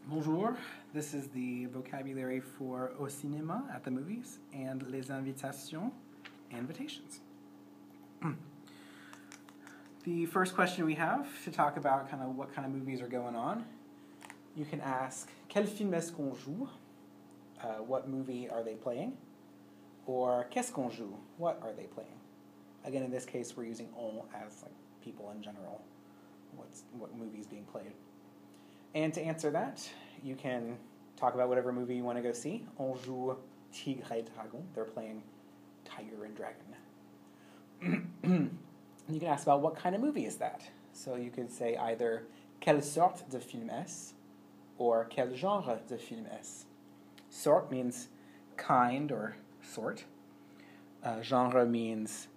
Bonjour, this is the vocabulary for au cinéma, at the movies, and les invitations, invitations. The first question we have to talk about kind of what kind of movies are going on. You can ask, quel film est-ce qu'on joue? What movie are they playing? Or qu'est-ce qu'on joue? What are they playing? Again, in this case, we're using on as like people in general. What movie is being played? And to answer that, you can talk about whatever movie you want to go see. On joue Tigre et Dragon. They're playing Tiger and Dragon. You can ask about what kind of movie is that. So you could say either quelle sorte de film est-ce or quel genre de film est-ce. Sorte means kind or sort. Genre means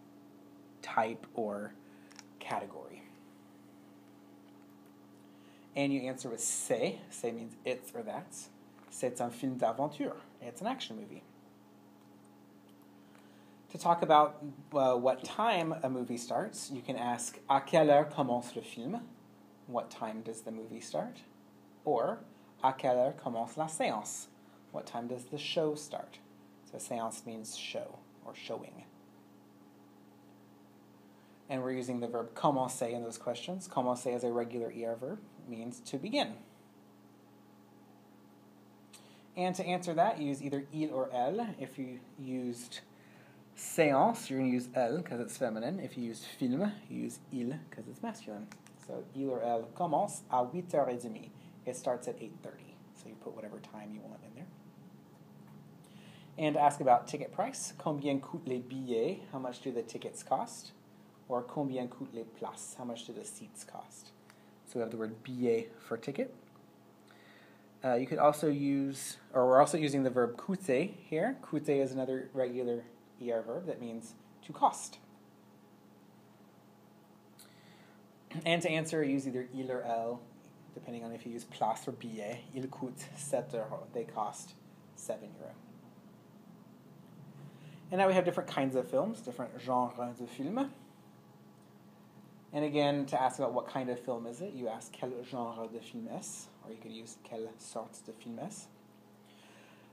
type or category. And you answer with c'est. C'est means it's or that's. C'est un film d'aventure. It's an action movie. To talk about what time a movie starts, you can ask à quelle heure commence le film? What time does the movie start? Or à quelle heure commence la séance? What time does the show start? So séance means show or showing. And we're using the verb commencer in those questions. Commencer is a regular ER verb. It means to begin. And to answer that, you use either il or elle. If you used séance, you're going to use elle because it's feminine. If you used film, you use il because it's masculine. So il or elle commence à 8h30. It starts at 8:30. So you put whatever time you want in there. And to ask about ticket price, combien coûtent les billets? How much do the tickets cost? Or combien coûtent les places? How much do the seats cost? So we have the word billet for ticket. You could also use, or we're also using the verb coûter here. Coûter is another regular ER verb that means to cost. And to answer, use either il or elle, depending on if you use place or billet. Ils coûtent 7 euros. They cost 7 euros. And now we have different kinds of films, different genres de films. And again, to ask about what kind of film is it, you ask quel genre de film est-ce, or you could use quelle sorte de film est-ce.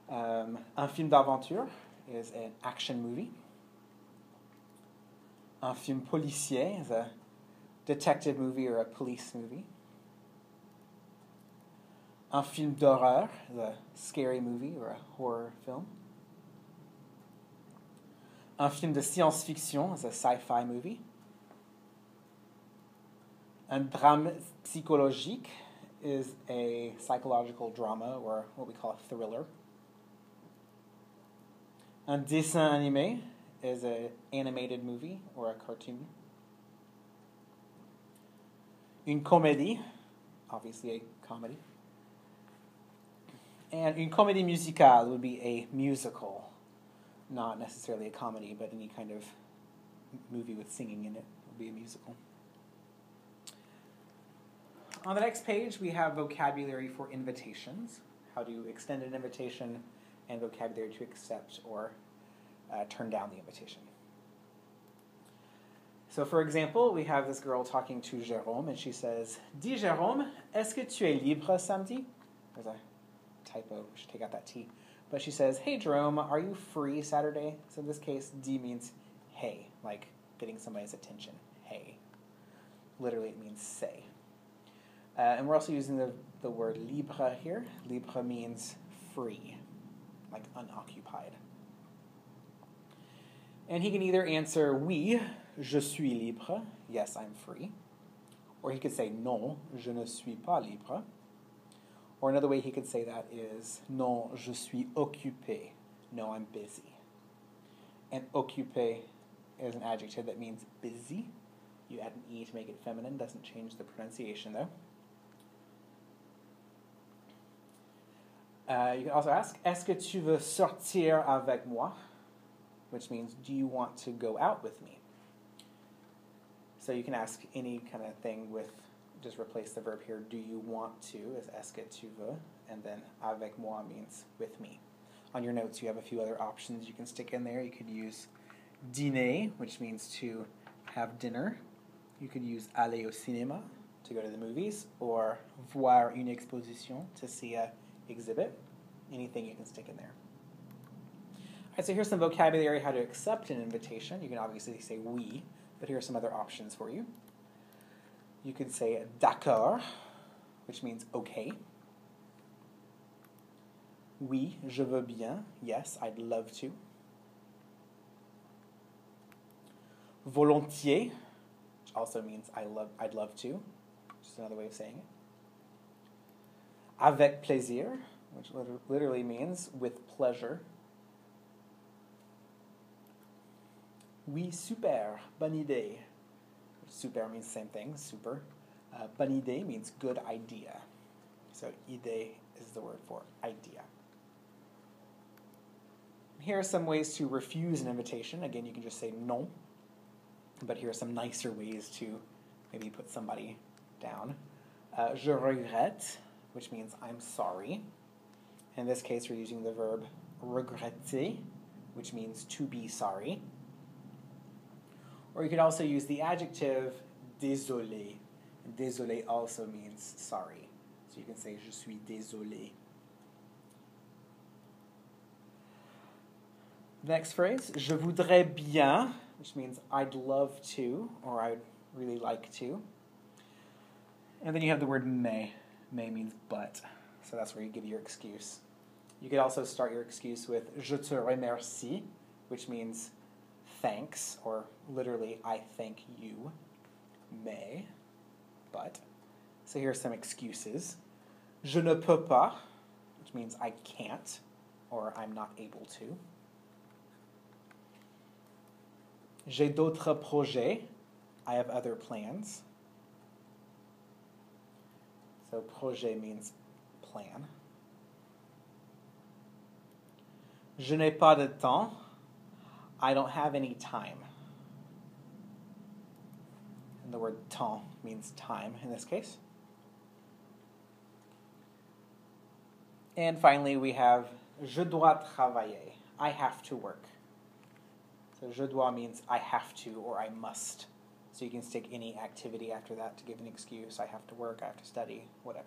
Un film d'aventure is an action movie. Un film policier is a detective movie or a police movie. Un film d'horreur is a scary movie or a horror film. Un film de science-fiction is a sci-fi movie. Un drame psychologique is a psychological drama or what we call a thriller. Un dessin animé is an animated movie or a cartoon. Une comédie, obviously a comedy. And une comédie musicale would be a musical, not necessarily a comedy, but any kind of movie with singing in it would be a musical. On the next page, we have vocabulary for invitations, how to extend an invitation, and vocabulary to accept or turn down the invitation. So for example, we have this girl talking to Jérôme, and she says, Dis Jérôme, est-ce que tu es libre samedi? There's a typo, we should take out that T. But she says, hey Jerome, are you free Saturday? So in this case, D means hey, like getting somebody's attention, hey. Literally it means say. And we're also using the word libre here. Libre means free, like unoccupied. And he can either answer oui, je suis libre, yes, I'm free. Or he could say non, je ne suis pas libre. Or another way he could say that is non, je suis occupé, no, I'm busy. And occupé is an adjective that means busy. You add an E to make it feminine, doesn't change the pronunciation though. You can also ask, est-ce que tu veux sortir avec moi? Which means, do you want to go out with me? So you can ask any kind of thing with, just replace the verb here, do you want to, is est-ce que tu veux, and then avec moi means with me. On your notes, you have a few other options you can stick in there. You could use dîner, which means to have dinner. You could use aller au cinéma, to go to the movies, or voir une exposition, to see a exhibit. Anything you can stick in there. All right, so here's some vocabulary how to accept an invitation. You can obviously say oui, but here are some other options for you. You could say d'accord, which means okay. Oui, je veux bien. Yes, I'd love to. Volontiers, which also means I'd love to. Just another way of saying it. Avec plaisir, which literally means with pleasure. Oui, super, bonne idée. Super means the same thing, super. Bonne idée means good idea. So idée is the word for idea. Here are some ways to refuse an invitation. Again, you can just say non. But here are some nicer ways to maybe put somebody down. Je regrette, which means I'm sorry. In this case, we're using the verb regretter, which means to be sorry. Or you could also use the adjective désolé. Désolé also means sorry. So you can say je suis désolé. Next phrase, je voudrais bien, which means I'd love to, or I'd really like to. And then you have the word mais. Mais means but. So that's where you give your excuse. You could also start your excuse with je te remercie, which means thanks, or literally I thank you. Mais, but. So here are some excuses. Je ne peux pas, which means I can't, or I'm not able to. J'ai d'autres projets. I have other plans. So projet means plan. Je n'ai pas de temps. I don't have any time. And the word temps means time in this case. And finally we have je dois travailler. I have to work. So je dois means I have to or I must. So you can stick any activity after that to give an excuse. I have to work, I have to study, whatever.